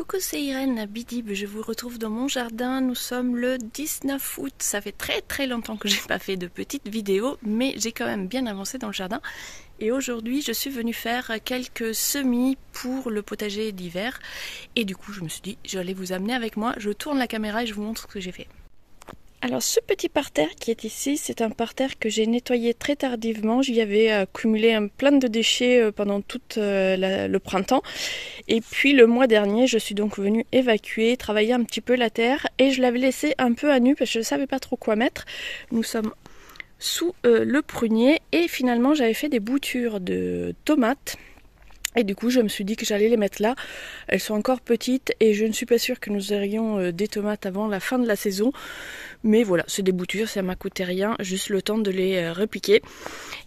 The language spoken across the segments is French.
Coucou, c'est Irène à Bidib, je vous retrouve dans mon jardin. Nous sommes le 19 août, ça fait très longtemps que j'ai pas fait de petites vidéos, mais j'ai quand même bien avancé dans le jardin. Et aujourd'hui, je suis venue faire quelques semis pour le potager d'hiver. Et du coup, je me suis dit, j'allais vous amener avec moi. Je tourne la caméra et je vous montre ce que j'ai fait. Alors ce petit parterre qui est ici, c'est un parterre que j'ai nettoyé très tardivement. J'y avais accumulé plein de déchets pendant tout le printemps. Et puis le mois dernier, je suis donc venue évacuer, travailler un petit peu la terre. Et je l'avais laissé un peu à nu parce que je ne savais pas trop quoi mettre. Nous sommes sous le prunier et finalement j'avais fait des boutures de tomates. Et du coup, je me suis dit que j'allais les mettre là. Elles sont encore petites et je ne suis pas sûre que nous aurions des tomates avant la fin de la saison. Mais voilà, c'est des boutures, ça m'a coûté rien, juste le temps de les repiquer.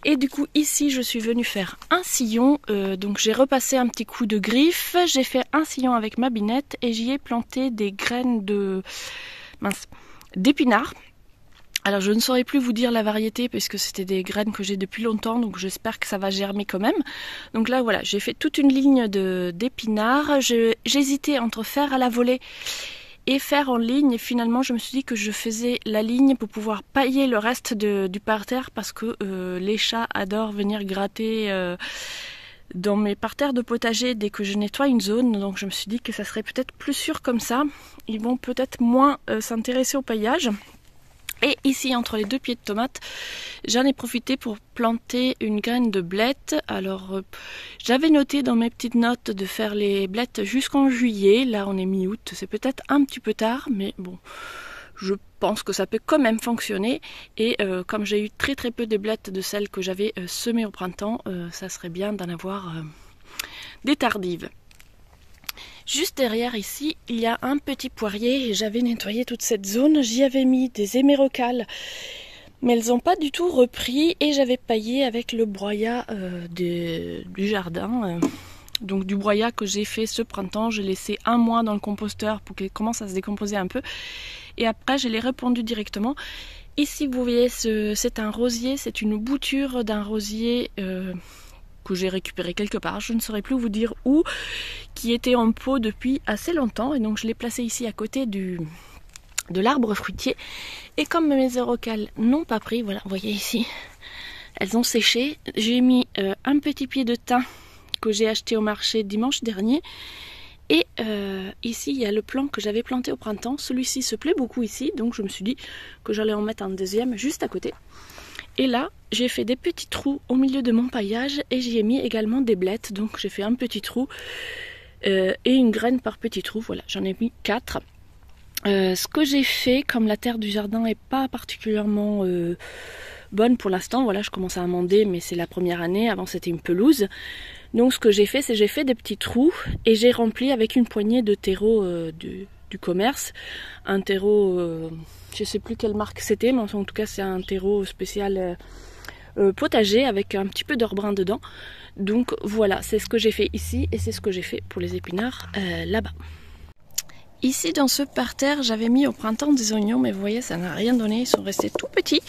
Et du coup, ici, je suis venue faire un sillon. Donc j'ai repassé un petit coup de griffe. J'ai fait un sillon avec ma binette et j'y ai planté des graines d'épinards. Alors je ne saurais plus vous dire la variété puisque c'était des graines que j'ai depuis longtemps, donc j'espère que ça va germer quand même. Donc là voilà, j'ai fait toute une ligne d'épinards. J'hésitais entre faire à la volée et faire en ligne, et finalement je me suis dit que je faisais la ligne pour pouvoir pailler le reste du parterre parce que les chats adorent venir gratter dans mes parterres de potager dès que je nettoie une zone. Donc je me suis dit que ça serait peut-être plus sûr comme ça. Ils vont peut-être moins s'intéresser au paillage. Et ici, entre les deux pieds de tomates, j'en ai profité pour planter une graine de blette. Alors, j'avais noté dans mes petites notes de faire les blettes jusqu'en juillet. Là, on est mi-août, c'est peut-être un petit peu tard, mais bon, je pense que ça peut quand même fonctionner. Et comme j'ai eu très peu de blettes de celles que j'avais semées au printemps, ça serait bien d'en avoir des tardives. Juste derrière ici, il y a un petit poirier et j'avais nettoyé toute cette zone. J'y avais mis des hémérocalles, mais elles n'ont pas du tout repris et j'avais paillé avec le broyat du jardin. Donc du broyat que j'ai fait ce printemps, j'ai laissé un mois dans le composteur pour qu'il commence à se décomposer un peu. Et après, je l'ai répandu directement. Ici, vous voyez, c'est un rosier, c'est une bouture d'un rosier que j'ai récupéré quelque part, je ne saurais plus vous dire où, qui était en pot depuis assez longtemps, et donc je l'ai placé ici à côté de l'arbre fruitier. Et comme mes hémérocalles n'ont pas pris, voilà, vous voyez ici, elles ont séché. J'ai mis un petit pied de thym que j'ai acheté au marché dimanche dernier. Et ici, il y a le plant que j'avais planté au printemps. Celui-ci se plaît beaucoup ici, donc je me suis dit que j'allais en mettre un deuxième juste à côté. Et là, j'ai fait des petits trous au milieu de mon paillage et j'y ai mis également des blettes. Donc j'ai fait un petit trou et une graine par petit trou. Voilà, j'en ai mis 4. Ce que j'ai fait, comme la terre du jardin n'est pas particulièrement bonne pour l'instant, voilà, je commence à amender, mais c'est la première année. Avant, c'était une pelouse. Donc ce que j'ai fait, c'est j'ai fait des petits trous et j'ai rempli avec une poignée de terreau du commerce. Un terreau... je ne sais plus quelle marque c'était, mais en tout cas c'est un terreau spécial potager avec un petit peu d'or brun dedans. Donc voilà, c'est ce que j'ai fait ici et c'est ce que j'ai fait pour les épinards là-bas. Ici dans ce parterre, j'avais mis au printemps des oignons, mais vous voyez, ça n'a rien donné, ils sont restés tout petits.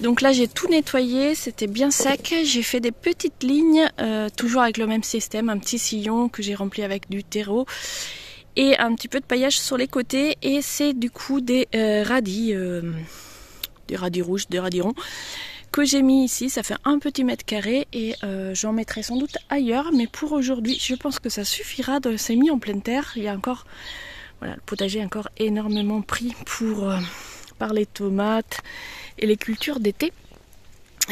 Donc là j'ai tout nettoyé, c'était bien sec, j'ai fait des petites lignes, toujours avec le même système, un petit sillon que j'ai rempli avec du terreau. Et un petit peu de paillage sur les côtés, et c'est du coup des radis rouges, des radis ronds que j'ai mis ici. Ça fait un petit mètre carré et j'en mettrai sans doute ailleurs, mais pour aujourd'hui je pense que ça suffira de ces mis en pleine terre. Il y a encore, voilà, le potager est encore énormément pris par les tomates et les cultures d'été.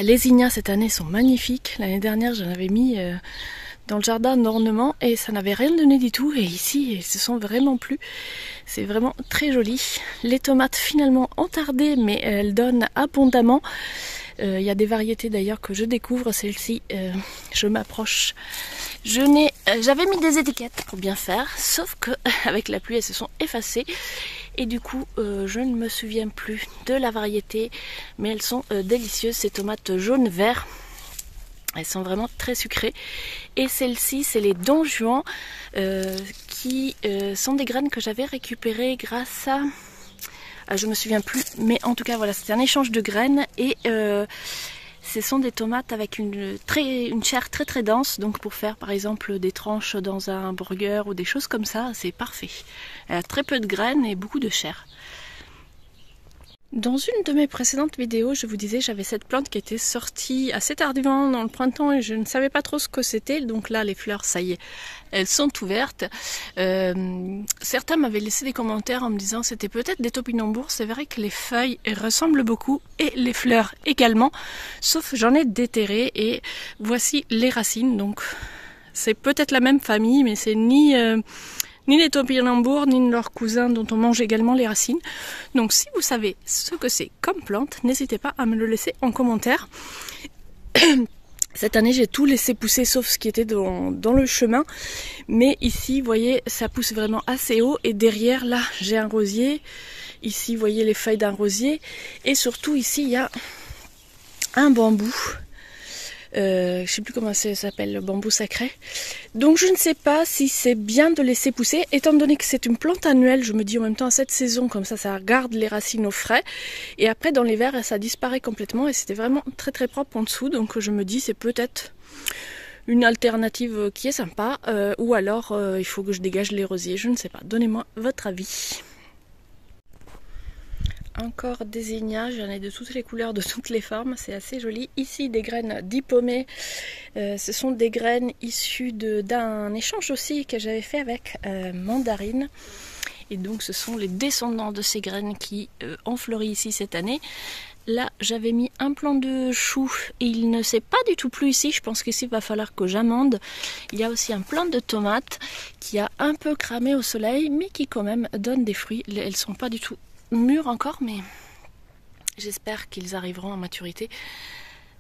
Les zinnias cette année sont magnifiques. L'année dernière j'en avais mis dans le jardin d'ornement et ça n'avait rien donné du tout, et ici ils se sont vraiment plu. C'est vraiment très joli. Les tomates finalement ont tardé, mais elles donnent abondamment. Il y a des variétés d'ailleurs que je découvre. Celle-ci, je m'approche. J'avais mis des étiquettes pour bien faire, sauf que avec la pluie elles se sont effacées et du coup je ne me souviens plus de la variété, mais elles sont délicieuses, ces tomates jaune-vert. Elles sont vraiment très sucrées. Et celles-ci, c'est les Don Juan qui sont des graines que j'avais récupérées grâce à... je me souviens plus, mais en tout cas voilà, c'était un échange de graines. Et ce sont des tomates avec une chair très dense, donc pour faire par exemple des tranches dans un burger ou des choses comme ça, c'est parfait. Elle a très peu de graines et beaucoup de chair. Dans une de mes précédentes vidéos, je vous disais j'avais cette plante qui était sortie assez tardivement dans le printemps et je ne savais pas trop ce que c'était. Donc là, les fleurs, ça y est, elles sont ouvertes. Certains m'avaient laissé des commentaires en me disant c'était peut-être des topinambours. C'est vrai que les feuilles ressemblent beaucoup et les fleurs également, sauf j'en ai déterré et voici les racines. Donc c'est peut-être la même famille, mais c'est ni les topinambours, ni leurs cousins dont on mange également les racines. Donc si vous savez ce que c'est comme plante, n'hésitez pas à me le laisser en commentaire. Cette année, j'ai tout laissé pousser sauf ce qui était dans le chemin. Mais ici, vous voyez, ça pousse vraiment assez haut. Et derrière, là, j'ai un rosier. Ici, vous voyez les feuilles d'un rosier. Et surtout, ici, il y a un bambou. Je ne sais plus comment ça s'appelle, le bambou sacré. Donc je ne sais pas si c'est bien de laisser pousser. Étant donné que c'est une plante annuelle, je me dis en même temps à cette saison, comme ça garde les racines au frais. Et après dans l'hiver, ça disparaît complètement et c'était vraiment très propre en dessous. Donc je me dis c'est peut-être une alternative qui est sympa. Ou alors il faut que je dégage les rosiers, je ne sais pas. Donnez-moi votre avis. Encore des zinnias, j'en ai de toutes les couleurs, de toutes les formes, c'est assez joli. Ici des graines d'hypomée, ce sont des graines issues d'un échange aussi que j'avais fait avec Mandarine. Et donc ce sont les descendants de ces graines qui ont fleuri ici cette année. Là j'avais mis un plant de chou et il ne s'est pas du tout plu ici, je pense qu'ici il va falloir que j'amende. Il y a aussi un plant de tomates qui a un peu cramé au soleil mais qui quand même donne des fruits. Elles ne sont pas du tout mûrs encore, mais j'espère qu'ils arriveront à maturité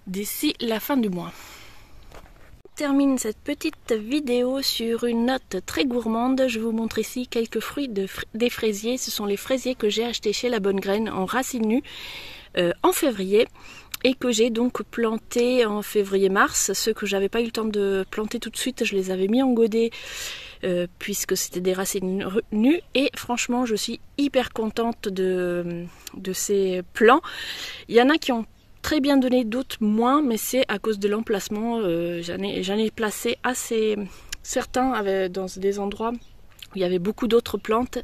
d'ici la fin du mois. Je termine cette petite vidéo sur une note très gourmande. Je vous montre ici quelques fruits des fraisiers. Ce sont les fraisiers que j'ai achetés chez La Bonne Graine en racines nues en février et que j'ai donc plantés en février-mars. Ceux que j'avais pas eu le temps de planter tout de suite, je les avais mis en godet puisque c'était des racines nues et franchement je suis hyper contente de ces plants. Il y en a qui ont très bien donné, d'autres moins, mais c'est à cause de l'emplacement. J'en ai placé assez certains dans des endroits où il y avait beaucoup d'autres plantes,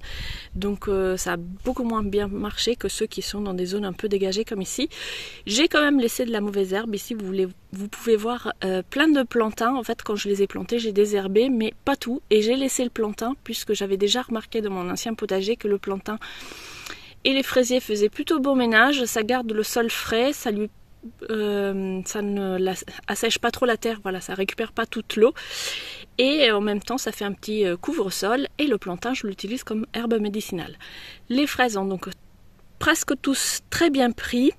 donc ça a beaucoup moins bien marché que ceux qui sont dans des zones un peu dégagées comme ici. J'ai quand même laissé de la mauvaise herbe. Ici vous pouvez voir plein de plantains. En fait quand je les ai plantés j'ai désherbé mais pas tout, et j'ai laissé le plantain puisque j'avais déjà remarqué dans mon ancien potager que le plantain et les fraisiers faisaient plutôt bon ménage. Ça garde le sol frais, ça ne assèche pas trop la terre, voilà, ça récupère pas toute l'eau et en même temps ça fait un petit couvre-sol, et le plantain je l'utilise comme herbe médicinale. Les fraises ont donc presque tous très bien pris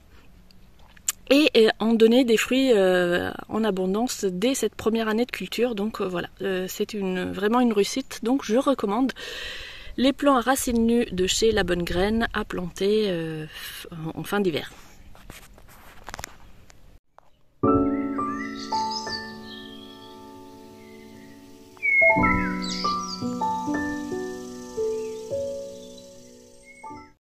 et ont donné des fruits en abondance dès cette première année de culture, donc voilà, c'est vraiment une réussite, donc je recommande les plants à racines nues de chez La Bonne Graine à planter en fin d'hiver.